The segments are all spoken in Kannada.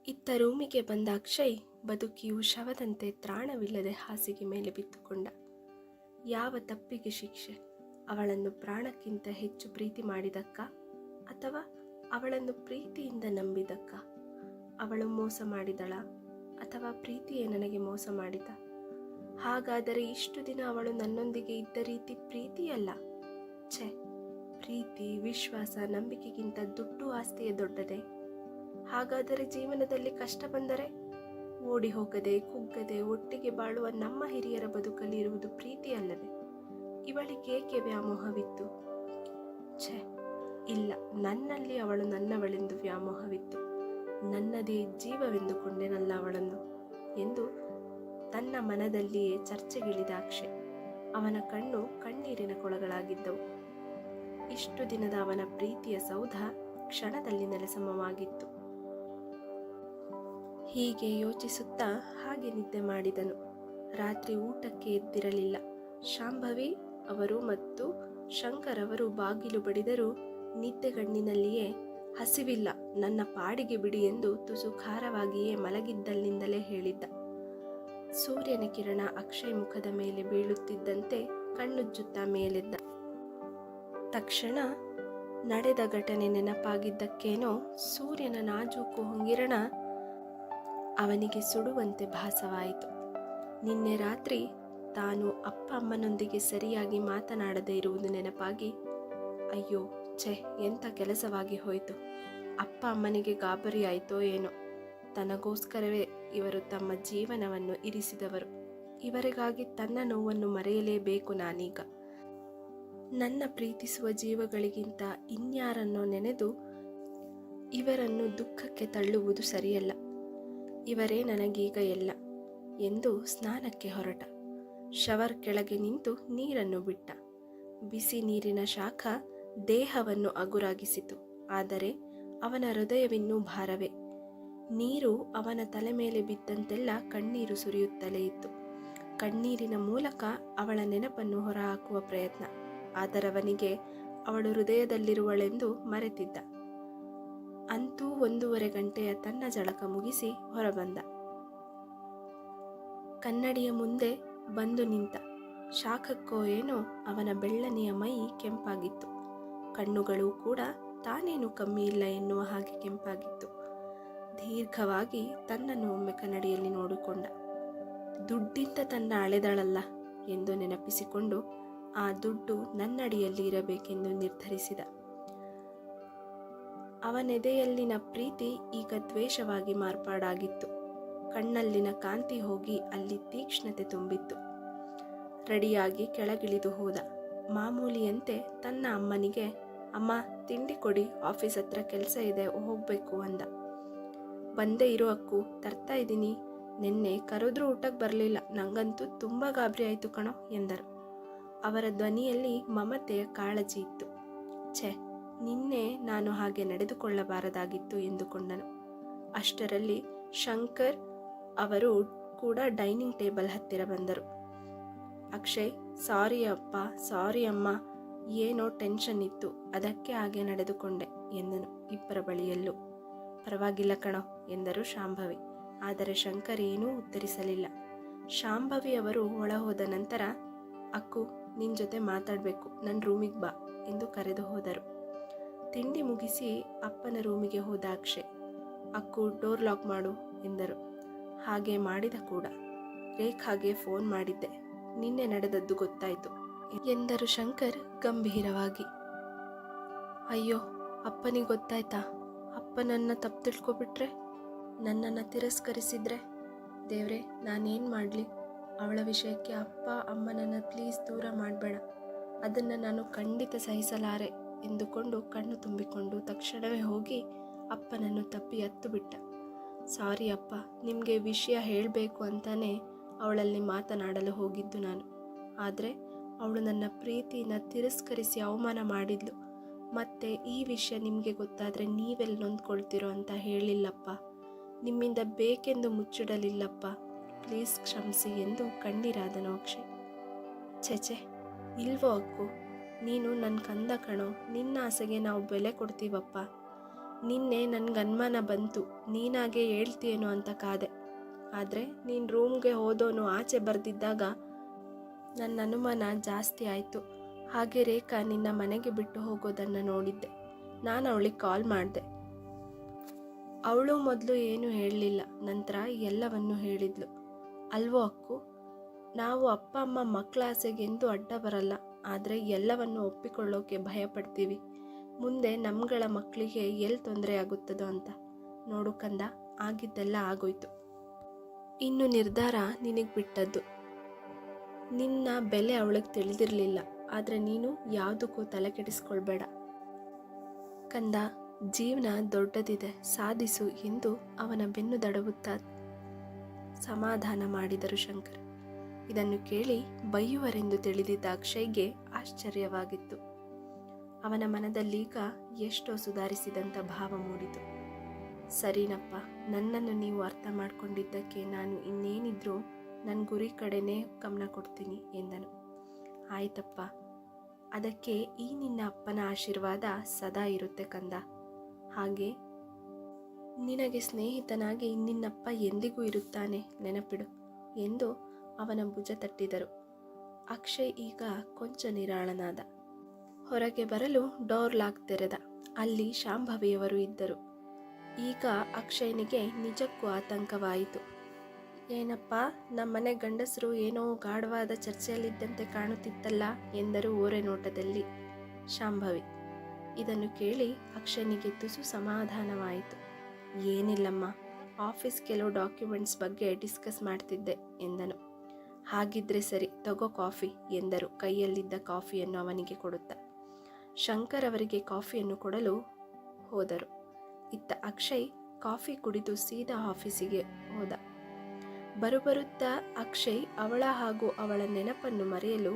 ಇತ್ತ ರೂಮಿಗೆ ಬಂದ ಅಕ್ಷಯ್ ಬದುಕಿಯು ಶವದಂತೆ ತ್ರಾಣವಿಲ್ಲದೆ ಹಾಸಿಗೆ ಮೇಲೆ ಬಿತ್ತುಕೊಂಡ. ಯಾವ ತಪ್ಪಿಗೆ ಶಿಕ್ಷೆ? ಅವಳನ್ನು ಪ್ರಾಣಕ್ಕಿಂತ ಹೆಚ್ಚು ಪ್ರೀತಿ ಮಾಡಿದಕ್ಕ, ಅಥವಾ ಅವಳನ್ನು ಪ್ರೀತಿಯಿಂದ ನಂಬಿದಕ್ಕ? ಅವಳು ಮೋಸ ಮಾಡಿದಳ, ಅಥವಾ ಪ್ರೀತಿಯೇ ನನಗೆ ಮೋಸ ಮಾಡಿದ? ಹಾಗಾದರೆ ಇಷ್ಟು ದಿನ ಅವಳು ನನ್ನೊಂದಿಗೆ ಇದ್ದ ರೀತಿ ಪ್ರೀತಿಯಲ್ಲ. ಛೆ, ಪ್ರೀತಿ, ವಿಶ್ವಾಸ, ನಂಬಿಕೆಗಿಂತ ದುಡ್ಡು, ಆಸ್ತಿಯೇ ದೊಡ್ಡದೆ? ಹಾಗಾದರೆ ಜೀವನದಲ್ಲಿ ಕಷ್ಟ ಬಂದರೆ ಓಡಿ ಹೋಗದೆ, ಕುಗ್ಗದೆ ಒಟ್ಟಿಗೆ ಬಾಳುವ ನಮ್ಮ ಹಿರಿಯರ ಬದುಕಲ್ಲಿ ಇರುವುದು ಪ್ರೀತಿ ಅಲ್ಲವೇ? ಇವಳಿಗೇಕೆ ವ್ಯಾಮೋಹವಿತ್ತು? ಛೆ, ಇಲ್ಲ, ನನ್ನಲ್ಲಿ ಅವಳು ನನ್ನವಳೆಂದು ವ್ಯಾಮೋಹವಿತ್ತು. ನನ್ನದೇ ಜೀವವೆಂದುಕೊಂಡೆನಲ್ಲ ಅವಳನ್ನು ಎಂದು ತನ್ನ ಮನದಲ್ಲಿಯೇ ಚರ್ಚೆಗಿಳಿದ ಅಕ್ಷಯ್. ಅವನ ಕಣ್ಣು ಕಣ್ಣೀರಿನ ಕೊಳಗಳಾಗಿದ್ದವು. ಇಷ್ಟು ದಿನದ ಅವನ ಪ್ರೀತಿಯ ಸೌಧ ಕ್ಷಣದಲ್ಲಿ ನೆಲಸಮವಾಗಿತ್ತು. ಹೀಗೆ ಯೋಚಿಸುತ್ತಾ ಹಾಗೆ ನಿದ್ದೆ ಮಾಡಿದನು. ರಾತ್ರಿ ಊಟಕ್ಕೆ ಎದ್ದಿರಲಿಲ್ಲ. ಶಾಂಭವಿ ಅವರು ಮತ್ತು ಶಂಕರ್ ಅವರು ಬಾಗಿಲು ಬಡಿದರೂ ನಿದ್ದೆಗಣ್ಣಿನಲ್ಲಿಯೇ ಹಸಿವಿಲ್ಲ, ನನ್ನ ಪಾಡಿಗೆ ಬಿಡಿ ಎಂದು ತುಸು ಖಾರವಾಗಿಯೇ ಮಲಗಿದ್ದಲ್ಲಿಂದಲೇ ಹೇಳಿದ್ದ. ಸೂರ್ಯನ ಕಿರಣ ಅಕ್ಷಯ್ ಮುಖದ ಮೇಲೆ ಬೀಳುತ್ತಿದ್ದಂತೆ ಕಣ್ಣುಜ್ಜುತ್ತಾ ಮೇಲೆದ್ದ. ತಕ್ಷಣ ನಡೆದ ಘಟನೆ ನೆನಪಾಗಿದ್ದಕ್ಕೇನೋ ಸೂರ್ಯನ ನಾಜೂಕು ಹೊಂಗಿರಣ ಅವನಿಗೆ ಸುಡುವಂತೆ ಭಾಸವಾಯಿತು. ನಿನ್ನೆ ರಾತ್ರಿ ತಾನು ಅಪ್ಪ ಅಮ್ಮನೊಂದಿಗೆ ಸರಿಯಾಗಿ ಮಾತನಾಡದೇ ಇರುವುದು ನೆನಪಾಗಿ, ಅಯ್ಯೋ ಛೆ, ಎಂಥ ಕೆಲಸವಾಗಿ ಹೋಯಿತು. ಅಪ್ಪ ಅಮ್ಮನಿಗೆ ಗಾಬರಿಯಾಯಿತೋ ಏನೋ. ತನಗೋಸ್ಕರವೇ ಇವರು ತಮ್ಮ ಜೀವನವನ್ನು ಇರಿಸಿದವರು. ಇವರಿಗಾಗಿ ತನ್ನ ನೋವನ್ನು ಮರೆಯಲೇಬೇಕು ನಾನೀಗ. ನನ್ನ ಪ್ರೀತಿಸುವ ಜೀವಗಳಿಗಿಂತ ಇನ್ಯಾರನ್ನೋ ನೆನೆದು ಇವರನ್ನು ದುಃಖಕ್ಕೆ ತಳ್ಳುವುದು ಸರಿಯಲ್ಲ. ಇವರೇ ನನಗೀಗ ಎಲ್ಲ ಎಂದು ಸ್ನಾನಕ್ಕೆ ಹೊರಟ. ಶವರ್ ಕೆಳಗೆ ನಿಂತು ನೀರನ್ನು ಬಿಟ್ಟ. ಬಿಸಿ ನೀರಿನ ಶಾಖ ದೇಹವನ್ನು ಅಗುರಾಗಿಸಿತು. ಆದರೆ ಅವನ ಹೃದಯವಿನ್ನೂ ಭಾರವೇ. ನೀರು ಅವನ ತಲೆ ಮೇಲೆ ಬಿದ್ದಂತೆಲ್ಲ ಕಣ್ಣೀರು ಸುರಿಯುತ್ತಲೇ ಇತ್ತು. ಕಣ್ಣೀರಿನ ಮೂಲಕ ಅವಳ ನೆನಪನ್ನು ಹೊರಹಾಕುವ ಪ್ರಯತ್ನ. ಆದರವನಿಗೆ ಅವಳು ಹೃದಯದಲ್ಲಿರುವಳೆಂದು ಮರೆತಿದ್ದ. ಅಂತೂ 1.5 ಗಂಟೆಯ ತನ್ನ ಜಳಕ ಮುಗಿಸಿ ಹೊರಬಂದ. ಕನ್ನಡಿಯ ಮುಂದೆ ಬಂದು ನಿಂತ. ಶಾಖಕ್ಕೋ ಏನೋ ಅವನ ಬೆಳ್ಳನೆಯ ಮೈ ಕೆಂಪಾಗಿತ್ತು. ಕಣ್ಣುಗಳು ಕೂಡ ತಾನೇನು ಕಮ್ಮಿ ಇಲ್ಲ ಎನ್ನುವ ಹಾಗೆ ಕೆಂಪಾಗಿತ್ತು. ದೀರ್ಘವಾಗಿ ತನ್ನನ್ನು ಒಮ್ಮೆ ಕನ್ನಡಿಯಲ್ಲಿ ನೋಡಿಕೊಂಡ. ದುಡ್ಡಿಂದ ತನ್ನ ಅಳೆದಳಲ್ಲ ಎಂದು ನೆನಪಿಸಿಕೊಂಡು ಆ ದುಡ್ಡು ನನ್ನಡಿಯಲ್ಲಿ ಇರಬೇಕೆಂದು ನಿರ್ಧರಿಸಿದ. ಅವನೆದೆಯಲ್ಲಿನ ಪ್ರೀತಿ ಈಗ ದ್ವೇಷವಾಗಿ ಮಾರ್ಪಾಡಾಗಿತ್ತು. ಕಣ್ಣಲ್ಲಿನ ಕಾಂತಿ ಹೋಗಿ ಅಲ್ಲಿ ತೀಕ್ಷ್ಣತೆ ತುಂಬಿತ್ತು. ರೆಡಿಯಾಗಿ ಕೆಳಗಿಳಿದು ಹೋದ. ಮಾಮೂಲಿಯಂತೆ ತನ್ನ ಅಮ್ಮನಿಗೆ, ಅಮ್ಮ ತಿಂಡಿ ಕೊಡಿ, ಆಫೀಸ್ ಹತ್ರ ಕೆಲಸ ಇದೆ, ಹೋಗ್ಬೇಕು ಅಂದ. ಬಂದೇ ಇರೋ ಅಕ್ಕು, ತರ್ತಾ ಇದ್ದೀನಿ. ನಿನ್ನೆ ಕರೆದ್ರೂ ಊಟಕ್ಕೆ ಬರಲಿಲ್ಲ, ನಂಗಂತೂ ತುಂಬ ಗಾಬರಿ ಆಯಿತು ಕಣೋ ಎಂದರು. ಅವರ ಧ್ವನಿಯಲ್ಲಿ ಮಮತೆಯ ಕಾಳಜಿ ಇತ್ತು. ಛೆ, ನಿನ್ನೆ ನಾನು ಹಾಗೆ ನಡೆದುಕೊಳ್ಳಬಾರದಾಗಿತ್ತು ಎಂದುಕೊಂಡನು. ಅಷ್ಟರಲ್ಲಿ ಶಂಕರ್ ಅವರು ಕೂಡ ಡೈನಿಂಗ್ ಟೇಬಲ್ ಹತ್ತಿರ ಬಂದರು. ಅಕ್ಷಯ್, ಸಾರಿ ಅಪ್ಪ, ಸಾರಿ ಅಮ್ಮ, ಏನೋ ಟೆನ್ಷನ್ ಇತ್ತು, ಅದಕ್ಕೆ ಹಾಗೆ ನಡೆದುಕೊಂಡೆ ಎಂದನು ಇಬ್ಬರ ಬಳಿಯಲ್ಲೂ. ಪರವಾಗಿಲ್ಲ ಕಣೋ ಎಂದರು ಶಾಂಭವಿ. ಆದರೆ ಶಂಕರ್ ಏನೂ ಉತ್ತರಿಸಲಿಲ್ಲ. ಶಾಂಭವಿ ಅವರು ಒಳ ಹೋದ ನಂತರ, ಅಕ್ಕು ನಿನ್ನ ಜೊತೆ ಮಾತಾಡಬೇಕು, ನನ್ನ ರೂಮಿಗೆ ಬಾ ಎಂದು ಕರೆದು ಹೋದರು. ತಿಂಡಿ ಮುಗಿಸಿ ಅಪ್ಪನ ರೂಮಿಗೆ ಹೋದ ಅಕ್ಷಯ್. ಅಕ್ಕು ಡೋರ್ ಲಾಕ್ ಮಾಡು ಎಂದರು. ಹಾಗೆ ಮಾಡಿದ ಕೂಡ. ರೇಖಾಗೆ ಫೋನ್ ಮಾಡಿದ್ದೆ, ನಿನ್ನೆ ನಡೆದದ್ದು ಗೊತ್ತಾಯಿತು ಎಂದರು ಶಂಕರ್ ಗಂಭೀರವಾಗಿ. ಅಯ್ಯೋ, ಅಪ್ಪನಿಗೆ ಗೊತ್ತಾಯ್ತಾ? ಅಪ್ಪ ನನ್ನ ತಪ್ಪು ತಿಳ್ಕೊಬಿಟ್ರೆ, ನನ್ನನ್ನು ತಿರಸ್ಕರಿಸಿದ್ರೆ? ದೇವ್ರೆ, ನಾನೇನು ಮಾಡಲಿ? ಅವಳ ವಿಷಯಕ್ಕೆ ಅಪ್ಪ ಅಮ್ಮನನ್ನು ಪ್ಲೀಸ್ ದೂರ ಮಾಡಬೇಡ, ಅದನ್ನು ನಾನು ಖಂಡಿತ ಸಹಿಸಲಾರೆ ಎಂದುಕೊಂಡು ಕಣ್ಣು ತುಂಬಿಕೊಂಡು ತಕ್ಷಣವೇ ಹೋಗಿ ಅಪ್ಪನನ್ನು ತಪ್ಪಿ ಹತ್ತು ಬಿಟ್ಟ. ಸಾರಿ ಅಪ್ಪ, ನಿಮಗೆ ವಿಷಯ ಹೇಳಬೇಕು ಅಂತಾನೆ ಅವಳಲ್ಲಿ ಮಾತನಾಡಲು ಹೋಗಿದ್ದು ನಾನು. ಆದರೆ ಅವಳು ನನ್ನ ಪ್ರೀತಿನ ತಿರಸ್ಕರಿಸಿ ಅವಮಾನ ಮಾಡಿದ್ಲು. ಮತ್ತೆ ಈ ವಿಷಯ ನಿಮಗೆ ಗೊತ್ತಾದರೆ ನೀವೆಲ್ಲಿ ನೊಂದ್ಕೊಳ್ತಿರೋ ಅಂತ ಹೇಳಿಲ್ಲಪ್ಪ. ನಿಮ್ಮಿಂದ ಬೇಕೆಂದು ಮುಚ್ಚಿಡಲಿಲ್ಲಪ್ಪ, ಪ್ಲೀಸ್ ಕ್ಷಮಿಸಿ ಎಂದು ಕಣ್ಣೀರಾದನು ಅಕ್ಷಯ್. ಛೆಛೆ, ಇಲ್ವೋ ಅಕ್ಕು, ನೀನು ನನ್ನ ಕಂದ ಕಣೋ, ನಿನ್ನ ಆಸೆಗೆ ನಾವು ಬೆಲೆ ಕೊಡ್ತೀವಪ್ಪ. ನಿನ್ನೆ ನನಗನುಮಾನ ಬಂತು, ನೀನಾಗೆ ಹೇಳ್ತೀಯೇನೋ ಅಂತ ಕಾದೆ. ಆದರೆ ನೀನು ರೂಮ್ಗೆ ಹೋದೋನು ಆಚೆ ಬರೆದಿದ್ದಾಗ ನನ್ನ ಅನುಮಾನ ಜಾಸ್ತಿ ಆಯಿತು. ಹಾಗೆ ರೇಖಾ ನಿನ್ನ ಮನೆಗೆ ಬಿಟ್ಟು ಹೋಗೋದನ್ನು ನೋಡಿದ್ದೆ. ನಾನು ಅವಳಿಗೆ ಕಾಲ್ ಮಾಡಿದೆ. ಅವಳು ಮೊದಲು ಏನೂ ಹೇಳಲಿಲ್ಲ, ನಂತರ ಎಲ್ಲವನ್ನೂ ಹೇಳಿದ್ಲು. ಅಲ್ವೋ ಅಕ್ಕು, ನಾವು ಅಪ್ಪ ಅಮ್ಮ ಮಕ್ಕಳ ಆಸೆಗೆಂದೂ ಅಡ್ಡ ಬರಲ್ಲ, ಆದರೆ ಎಲ್ಲವನ್ನು ಒಪ್ಪಿಕೊಳ್ಳೋಕೆ ಭಯಪಡ್ತೀವಿ. ಮುಂದೆ ನಮ್ಗಳ ಮಕ್ಕಳಿಗೆ ಎಲ್ಲಿ ತೊಂದರೆ ಆಗುತ್ತದೋ ಅಂತ. ನೋಡು ಕಂದ, ಆಗಿದ್ದೆಲ್ಲ ಆಗೋಯ್ತು. ಇನ್ನು ನಿರ್ಧಾರ ನಿನಗೆ ಬಿಟ್ಟದ್ದು. ನಿನ್ನ ಬೆಲೆ ಅವಳಿಗೆ ತಿಳಿದಿರಲಿಲ್ಲ, ಆದರೆ ನೀನು ಯಾವುದಕ್ಕೂ ತಲೆ ಕೆಡಿಸ್ಕೊಳ್ಬೇಡ ಕಂದ. ಜೀವನ ದೊಡ್ಡದಿದೆ, ಸಾಧಿಸು ಎಂದು ಅವನ ಬೆನ್ನು ದಡವುತ್ತಾ ಸಮಾಧಾನ ಮಾಡಿದರು ಶಂಕರ್. ಇದನ್ನು ಕೇಳಿ ಬೈಯುವರೆಂದು ತಿಳಿದಿದ್ದ ಅಕ್ಷಯ್ಗೆ ಆಶ್ಚರ್ಯವಾಗಿತ್ತು. ಅವನ ಮನದಲ್ಲೀಗ ಎಷ್ಟೋ ಸುಧಾರಿಸಿದಂಥ ಭಾವ ಮೂಡಿತು. ಸರಿನಪ್ಪ, ನನ್ನನ್ನು ನೀವು ಅರ್ಥ ಮಾಡಿಕೊಂಡಿದ್ದಕ್ಕೆ ನಾನು ಇನ್ನೇನಿದ್ರೂ ನನ್ನ ಗುರಿ ಕಡೆನೇ ಗಮನ ಕೊಡ್ತೀನಿ ಎಂದನು. ಆಯ್ತಪ್ಪ, ಅದಕ್ಕೆ ಈ ನಿನ್ನ ಅಪ್ಪನ ಆಶೀರ್ವಾದ ಸದಾ ಇರುತ್ತೆ ಕಂದ. ಹಾಗೆ ನಿನಗೆ ಸ್ನೇಹಿತನಾಗಿ ನಿನ್ನಪ್ಪ ಎಂದಿಗೂ ಇರುತ್ತಾನೆ, ನೆನಪಿಡು ಎಂದು ಅವನ ಭುಜ ತಟ್ಟಿದರು. ಅಕ್ಷಯ್ ಈಗ ಕೊಂಚ ನಿರಾಳನಾದ. ಹೊರಗೆ ಬರಲು ಡೋರ್ ಲಾಕ್ ತೆರೆದ. ಅಲ್ಲಿ ಶಾಂಭವಿಯವರು ಇದ್ದರು. ಈಗ ಅಕ್ಷಯ್ನಿಗೆ ನಿಜಕ್ಕೂ ಆತಂಕವಾಯಿತು. ಏನಪ್ಪ, ನಮ್ಮನೆ ಗಂಡಸರು ಏನೋ ಗಾಢವಾದ ಚರ್ಚೆಯಲ್ಲಿದ್ದಂತೆ ಕಾಣುತ್ತಿತ್ತಲ್ಲ ಎಂದರು ಓರೆ ನೋಟದಲ್ಲಿ ಶಾಂಭವಿ. ಇದನ್ನು ಕೇಳಿ ಅಕ್ಷಯ್ನಿಗೆ ತುಸು ಸಮಾಧಾನವಾಯಿತು. ಏನಿಲ್ಲಮ್ಮ, ಆಫೀಸ್ ಕೆಲವು ಡಾಕ್ಯುಮೆಂಟ್ಸ್ ಬಗ್ಗೆ ಡಿಸ್ಕಸ್ ಮಾಡ್ತಿದ್ದೆ ಎಂದನು. ಹಾಗಿದ್ರೆ ಸರಿ, ತಗೋ ಕಾಫಿ ಎಂದರು ಕೈಯಲ್ಲಿದ್ದ ಕಾಫಿಯನ್ನು ಅವನಿಗೆ ಕೊಡುತ್ತಾ. ಶಂಕರ್ ಅವರಿಗೆ ಕಾಫಿಯನ್ನು ಕೊಡಲು ಹೋದರು. ಇತ್ತ ಅಕ್ಷಯ್ ಕಾಫಿ ಕುಡಿದು ಸೀದಾ ಆಫೀಸಿಗೆ ಹೋದ. ಬರುಬರುತ್ತಾ ಅಕ್ಷಯ್ ಅವಳ ಹಾಗೂ ಅವಳ ನೆನಪನ್ನು ಮರೆಯಲು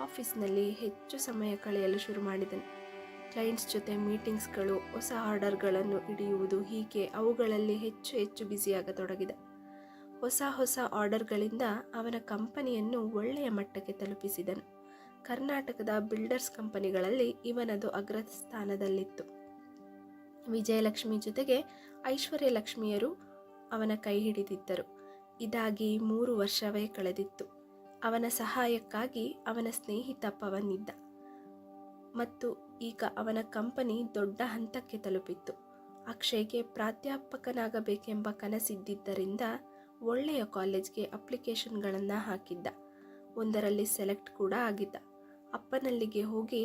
ಆಫೀಸ್ನಲ್ಲಿ ಹೆಚ್ಚು ಸಮಯ ಕಳೆಯಲು ಶುರು ಮಾಡಿದನು. ಕ್ಲೈಂಟ್ಸ್ ಜೊತೆ ಮೀಟಿಂಗ್ಸ್ಗಳು, ಹೊಸ ಆರ್ಡರ್ಗಳನ್ನು ಹಿಡಿಯುವುದು, ಹೀಗೆ ಅವುಗಳಲ್ಲಿ ಹೆಚ್ಚು ಹೆಚ್ಚು ಬ್ಯುಸಿಯಾಗತೊಡಗಿದ. ಹೊಸ ಆರ್ಡರ್ಗಳಿಂದ ಅವನ ಕಂಪನಿಯನ್ನು ಒಳ್ಳೆಯ ಮಟ್ಟಕ್ಕೆ ತಲುಪಿಸಿದನು. ಕರ್ನಾಟಕದ ಬಿಲ್ಡರ್ಸ್ ಕಂಪನಿಗಳಲ್ಲಿ ಇವನದು ಅಗ್ರಸ್ಥಾನದಲ್ಲಿತ್ತು. ವಿಜಯಲಕ್ಷ್ಮಿ ಜೊತೆಗೆ ಐಶ್ವರ್ಯಲಕ್ಷ್ಮಿಯರು ಅವನ ಕೈ ಹಿಡಿದಿದ್ದರು. ಇದಾಗಿ 3 ವರ್ಷವೇ ಕಳೆದಿತ್ತು. ಅವನ ಸಹಾಯಕ್ಕಾಗಿ ಅವನ ಸ್ನೇಹಿತ ಪವನ್ ಇದ್ದ ಮತ್ತು ಈಗ ಅವನ ಕಂಪನಿ ದೊಡ್ಡ ಹಂತಕ್ಕೆ ತಲುಪಿತ್ತು. ಅಕ್ಷಯ್ಗೆ ಪ್ರಾಧ್ಯಾಪಕನಾಗಬೇಕೆಂಬ ಕನಸಿದ್ದಿದ್ದರಿಂದ ಒಳ್ಳೆಯ ಕಾಲೇಜ್ಗೆ ಅಪ್ಲಿಕೇಶನ್ಗಳನ್ನು ಹಾಕಿದ್ದ. ಒಂದರಲ್ಲಿ ಸೆಲೆಕ್ಟ್ ಕೂಡ ಆಗಿದ್ದ. ಅಪ್ಪನಲ್ಲಿಗೆ ಹೋಗಿ,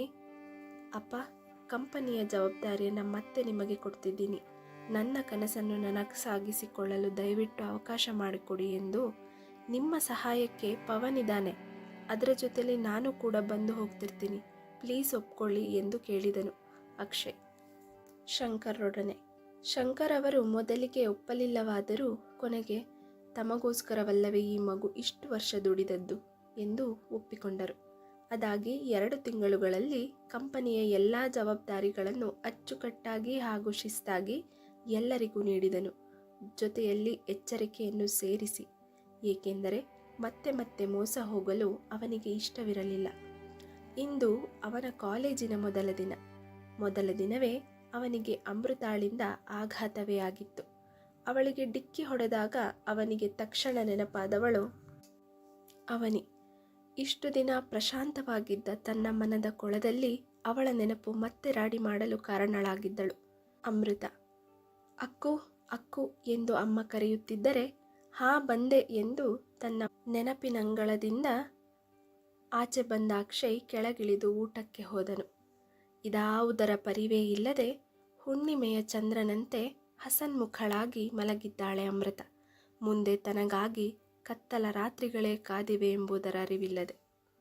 ಅಪ್ಪ, ಕಂಪನಿಯ ಜವಾಬ್ದಾರಿಯನ್ನು ಮತ್ತೆ ನಿಮಗೆ ಕೊಡ್ತಿದ್ದೀನಿ. ನನ್ನ ಕನಸನ್ನು ನನಸಾಗಿಸಿಕೊಳ್ಳಲು ದಯವಿಟ್ಟು ಅವಕಾಶ ಮಾಡಿಕೊಡಿ ಎಂದು. ನಿಮ್ಮ ಸಹಾಯಕ್ಕೆ ಪವನ್ ಇದ್ದಾನೆ, ಅದರ ಜೊತೆಲಿ ನಾನು ಕೂಡ ಬಂದು ಹೋಗ್ತಿರ್ತೀನಿ, ಪ್ಲೀಸ್ ಒಪ್ಕೊಳ್ಳಿ ಎಂದು ಕೇಳಿದನು ಅಕ್ಷಯ್ ಶಂಕರ್ರೊಡನೆ. ಶಂಕರ್ ಅವರು ಮೊದಲಿಗೆ ಒಪ್ಪಲಿಲ್ಲವಾದರೂ ಕೊನೆಗೆ ತಮಗೋಸ್ಕರವಲ್ಲವೇ ಈ ಮಗು ಇಷ್ಟು ವರ್ಷ ದುಡಿದದ್ದು ಎಂದು ಒಪ್ಪಿಕೊಂಡರು. ಅದಾಗಿ 2 ತಿಂಗಳುಗಳಲ್ಲಿ ಕಂಪನಿಯ ಎಲ್ಲ ಜವಾಬ್ದಾರಿಗಳನ್ನು ಅಚ್ಚುಕಟ್ಟಾಗಿ ಹಾಗೂ ಶಿಸ್ತಾಗಿ ಎಲ್ಲರಿಗೂ ನೀಡಿದನು. ಜೊತೆಯಲ್ಲಿ ಎಚ್ಚರಿಕೆಯನ್ನು ಸೇರಿಸಿ, ಏಕೆಂದರೆ ಮತ್ತೆ ಮತ್ತೆ ಮೋಸ ಹೋಗಲು ಅವನಿಗೆ ಇಷ್ಟವಿರಲಿಲ್ಲ. ಇಂದು ಅವನ ಕಾಲೇಜಿನ ಮೊದಲ ದಿನವೇ ಅವನಿಗೆ ಅಮೃತಾಳಿಂದ ಆಘಾತವೇ ಆಗಿತ್ತು. ಅವಳಿಗೆ ಡಿಕ್ಕಿ ಹೊಡೆದಾಗ ಅವನಿಗೆ ತಕ್ಷಣ ನೆನಪಾದವಳು ಅವನಿ. ಇಷ್ಟು ದಿನ ಪ್ರಶಾಂತವಾಗಿದ್ದ ತನ್ನ ಮನದ ಕೊಳದಲ್ಲಿ ಅವಳ ನೆನಪು ಮತ್ತೆ ರಾಡಿ ಮಾಡಲು ಕಾರಣಳಾಗಿದ್ದಳು ಅಮೃತ. ಅಕ್ಕು ಅಕ್ಕು ಎಂದು ಅಮ್ಮ ಕರೆಯುತ್ತಿದ್ದರೆ, ಹಾ ಬಂದೆ ಎಂದು ತನ್ನ ನೆನಪಿನಂಗಳದಿಂದ ಆಚೆ ಬಂದ ಅಕ್ಷಯ್ ಕೆಳಗಿಳಿದು ಊಟಕ್ಕೆ ಹೋದನು. ಇದಾವುದರ ಪರಿವೇ ಇಲ್ಲದೆ ಹುಣ್ಣಿಮೆಯ ಚಂದ್ರನಂತೆ ಹಸನ್ಮುಖಳಾಗಿ ಮಲಗಿದ್ದಾಳೆ ಅಮೃತ. ಮುಂದೆ ತನಗಾಗಿ ಕತ್ತಲ ರಾತ್ರಿಗಳೇ ಕಾದಿವೆ ಎಂಬುದರ ಅರಿವಿಲ್ಲದೆ.